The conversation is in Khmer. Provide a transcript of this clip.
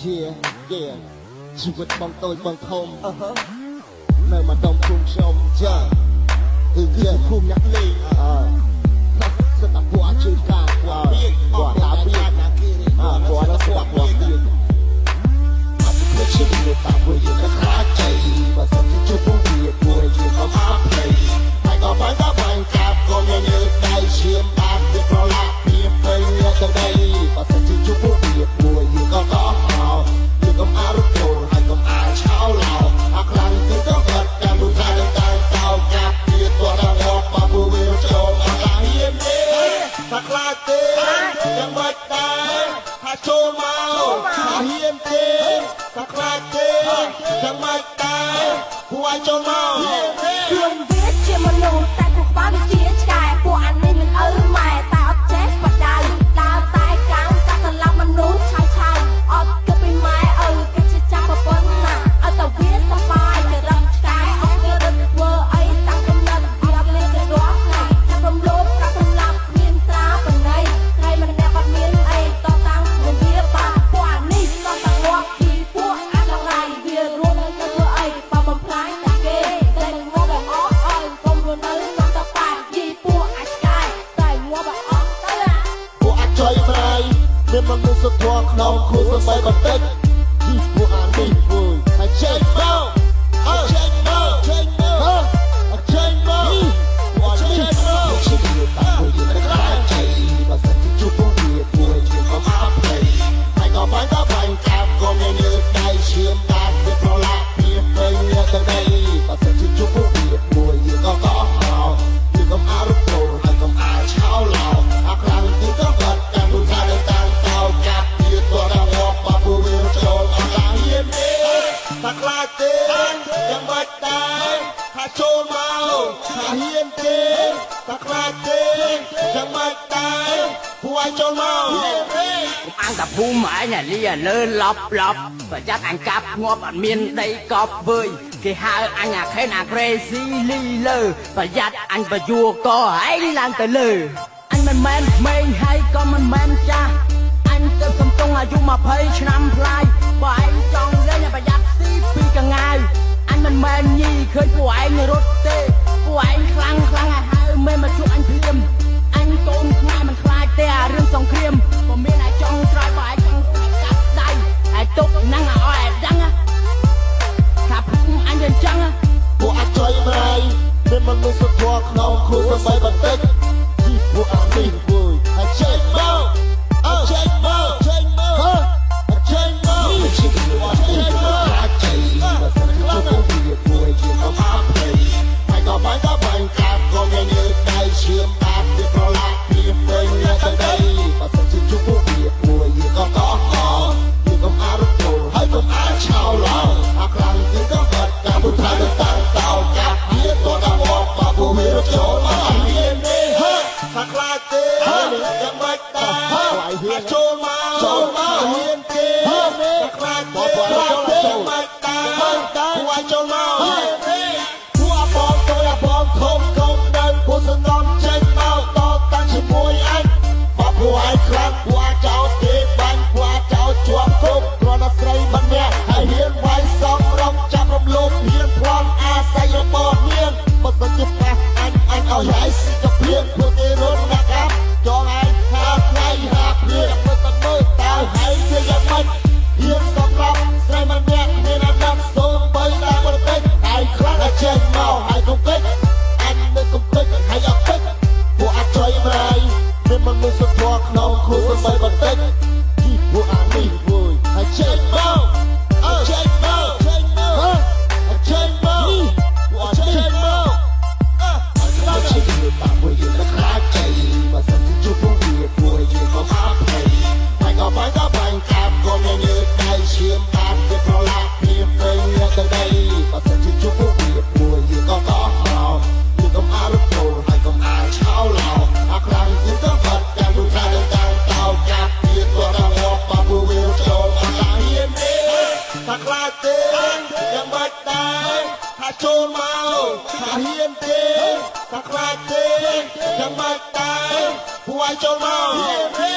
ជាជីវិតបងតូចបងធំនៅមកដុំភូមិខ្ញុំចាគឺជាភូមិអ្នកលេងសិតតែពួកអាជីវកម្មពួកពួកតាបៀកពួកនោះពួកពួកបៀកអត់ទៅជិះទៅតាពួកយើងក៏ខ្លាចใจបើសិនជាជួបពួកវាពួកយើងក៏មកភ្លេចហើយក៏បាញ់កាប់ក៏មានលើដៃឈាមបាត់វាប្រឡាក់ពីពេញទៅដីបើសិនជាជួបពួកវាពួកយើងក៏មកយើងក៏អរគុណហើយក៏អាចឆោឡោអាខ្លាំងទៅក៏បាត់តាមលោកថានឹងតាំងតោកាប់វាទោះដល់មកបើពួកវាចូលអត់ឡើងហ៊ានទេថាខ្លាចទេយ៉ាងម៉េចដែរថាចូលមកថាហ៊ានទេថាខ្លាចទេយ៉ាងម៉េចដែរពួកឲ្យចូលមកខ្លួនវាជាមនុស្សតែពួកបានវាជាឆ្កែពួកអានេះមិនឪម៉ែតែអត់ចេះបដៅដើរតែកាំកាត់សម្លាប់មនុស្សឆៅអត់គិតពីម៉ែឪគេជាចាប់ប្រពន្ធណាឲ្យតែវាសប្បាយគេរំឆ្កែអត់គេរត់ធ្វើអីតាំងកំណត់វាអត់លេងទៅរាល់ថ្ងៃចាប់រំលោភកាត់សម្លាប់មានត្រាបណៃថ្ងៃម្នាក់អត់មានអីតតាំងនឹងវាបាទពួកអានេះតតាំងងាប់ពីពួកអាឡរៃវារួមនឹងទៅធ្វើអីបើបំផ្លាញតែគេតែនឹងងាប់អស់អើកុំរនៅក្នុងតប៉ាយីពួកអាឆ្កែតែងាប់អស់ទៅពួកអាចចុយប្រៃមានមនុស្សធម៌ក្នុងគូសបាយបន្តិចជីពួកអានេះពួយហើយចេញមកចេញមកចេញមកចេញមកពួកចេញមកចេញមកតាមពួកយើងតែខ្លាចใจបើសិនជាជួបពួកវាពួកយើងក៏មកភ្លេចហើយក៏បាញ់កាប់ក៏មានលើដៃឈាមបាត់វាប្រឡាក់ពីពេញទៅដីបើសិនជាជួបពួកវាពួកយើងក៏មកយើងក៏អរគុណហើយក៏អាចឆោឡោអាខ្លាំងទីក៏បាត់តាមលោកថានឹងតាំងតោកាប់វាទោះដល់មកបើពួកវាចូលអត់ឡើងហ៊ានទេថាខ្លាចទេយ៉ាងម៉េចដែរថាចូលមកថាហ៊ានទេថាខ្លាចទេយ៉ាងម៉េចដែរពួកឲ្យចូលមកผมอังกับภูมิไอ้เนี่ยลีเลื่อนลบประยัดอังกับงบมีนได้กอบเบยกี่หาอังอยากให้นางเรซี่ลีเลอประยัดอังประยัวก็ให้ลางแต่เลยอันมันแมนไม่ให้ก็มันแมนจ้าอันเติมสมตรงอายุมาเพย์ชนำพลายบ่ายจองเล่นประยัดซีปีกันไงอันมันแมนยี่เคยป่วยในรถเต้ป่วยคลั่งไอ้หาไม่มาช่วยอันเพียมอันโกนง่ายมันคลายแต่เรื่องสองเครียมผมมีนายจองตรายบ่ายจังกัดได้ไอ้ตุ๊กนั่งอ้อยดังขับอันเดินจังពួកអាចចុយប្រៃមានមនុស្សធម៌ក្នុងគូសបាយបន្តិចជីពួកអានេះពួយហើយចេញមកចេញមកចេញមកចេញមកចេញមកចេញមកអាចใจបើសិនជាពួកវាពួយជាក៏មកភ្លេចហើយក៏បាញ់កាប់ក៏មានលើដៃឈាមបាត់វាប្រឡាក់ពីពេញទៅដីបើសិនជាជួបពួកវាពួយយើងក៏កោះយើងក៏អរគុណហើយក៏អាចឆោឡោអាខ្លាំងគឺក៏បាត់តាមពុទ្ធថានឹងតាំងតោកាប់វាទោះដល់មកបើពួកវាចូលអត់មានទេថាខ្លាចទេយ៉ាងម៉េចដែរចូលមកហ៊ានទេថាខ្លាចទេយ៉ាងម៉េចដែរពួកឲ្យចូលមកពួកអបងតូចអបងធំកុំនៅពួកសន្តំចេញមកតតាំងជាមួយអញបើពួកឲ្យខ្លាំងពួកអាចោតទេបាញ់ពួកអាចោតជាប់គុកគ្រាន់តែស្រីម្នាក់ហើយហ៊ានវាយសំរំចាប់រំលោភហ៊ានប្លន់អាស័យរបស់ហ៊ានបើសិនជាប៉ះអញឲ្យហើយសិទ្ធិភាពពួកគេរត់ដាក់កាប់ចងឯងថាថ្ងៃហាព្រាមើលទៅមើលតើហើយជាយ៉ាងម៉េចហ៊ានសម្រាប់ស្រីម្នាក់មានអាណត្តិសូមបីដល់ប្រទេសហើយខ្លាំងតែចេញមកហើយកុំពេចអញនឹងកុំពេចហើយអត់ពេចពួកអាចចុយប្រៃមានមនុស្សធម៌ក្នុងគូសបាយបន្តិចជីពួកអានេះពួយហើយចេញមកចេញមកចេញមកចេញមកពួកចេញមកអត់ចេញមកតាមពួកយើងតែខ្លាចใจបើសិនជាជួបពួកវាពួកយើងក៏មកភ្លេចហើយក៏បាញ់កាប់ក៏មានលើដៃឈាមបាត់វាប្រឡាក់ពីពេញទៅដីបើសិនជាជួបពួកវាពួកយើងក៏កោះយើងក៏អរគុណហើយក៏អាចឆោឡោអាខ្លាំងគឺក៏បាត់តាមលោកថានឹងតាំងតោកាប់វាទោះដល់មកបើពួកវាចូលអត់ឡើងហ៊ានទេថាខ្លាចទេយ៉ាងម៉េចដែរថាចូលមកថាហ៊ានទេថាខ្លាចទេយ៉ាងម៉េចដែរពួកឲ្យចូលមក